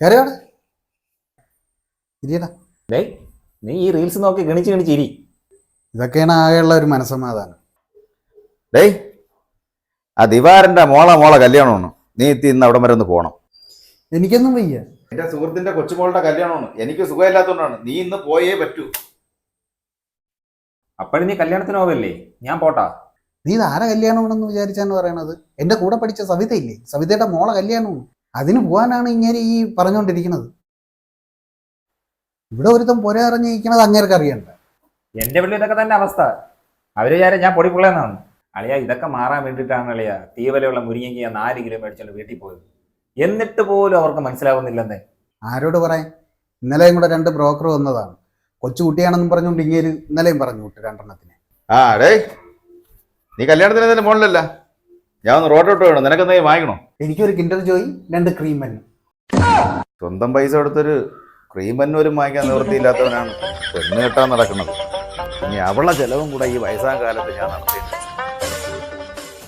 കയറിയോടെ ഇരിയടാ. ഡേയ്, നീ ഈ റീൽസ് നോക്കി ഗണിച്ച് ഗണിച്ചിരി. ഇതൊക്കെയാണ് ആകെയുള്ള ഒരു മനസ്സമാധാനം. ഡേയ്, ആ ദിവാരന്റെ മോളെ കല്യാണമാണ്. നീ എത്തി ഇന്ന് അവിടം വരെ ഒന്ന് പോകണം. എനിക്കൊന്നും വയ്യ. എന്റെ സുഹൃത്തിന്റെ കൊച്ചുമോളുടെ കല്യാണമാണ്. എനിക്ക് സുഖമില്ലാത്തതുകൊണ്ടാണ്. നീ ഇന്ന് പോയേ പറ്റൂ. അപ്പോഴും നീ കല്യാണത്തിന് പോവല്ലേ? ഞാൻ പോട്ടാ. നീ ഇത് ആരെ കല്യാണമാണെന്ന് വിചാരിച്ചാണ് പറയണത്? എന്റെ കൂടെ പഠിച്ച സവിത ഇല്ലേ, സവിതയുടെ മോളെ കല്യാണമാണ്. അതിന് പോകാനാണ് ഇങ്ങനെ ഈ പറഞ്ഞുകൊണ്ടിരിക്കുന്നത്. ഇവിടെ ഒരുത്തം പുര അറിഞ്ഞിരിക്കണത് അങ്ങേർക്ക് അറിയണ്ട. എന്റെ വീട്ടിൽ ഇതൊക്കെ തന്നെ അവസ്ഥ. അവര് വിചാരം ഞാൻ പൊടിപ്പുള്ളതെന്നാണ്. അളിയ, ഇതൊക്കെ മാറാൻ വേണ്ടിയിട്ടാണ് അളിയ തീവലയുള്ള മുരിങ്ങയ്ക്ക് 4 കിലോ മേടിച്ചോണ്ട് വീട്ടിൽ പോയത്. എന്നിട്ട് പോലും അവർക്ക് മനസ്സിലാവുന്നില്ലെന്നേ. ആരോട് പറയാൻ? ഇന്നലെയും കൂടെ 2 ബ്രോക്കർ വന്നതാണ്. കൊച്ചുകുട്ടിയാണെന്നും പറഞ്ഞുകൊണ്ട് ഇങ്ങേര് ഇന്നലെയും പറഞ്ഞു വിട്ടു 2 ആ ഡേയ്, നീ കല്യാണത്തിന് തന്നെ മോളിലല്ല. ഞാൻ ഒന്ന് റോഡോട്ട് വേണം. നിനക്കെന്തെങ്കിലും വാങ്ങിക്കണോ? എനിക്കൊരു കിൻഡർ ജോയി 2 ക്രീം ബന്നും. സ്വന്തം പൈസ കൊടുത്തൊരു ക്രീം ബന്നൂരും വാങ്ങിക്കാൻ നിവൃത്തിയില്ലാത്തവനാണ് പെണ്ണ് കെട്ടാൻ നടക്കുന്നത്. ഇനി അവളുടെ ചെലവും കൂടെ ഈ വയസ്സാം കാലത്ത് ഞാൻ നടത്തിയിട്ടുണ്ട്.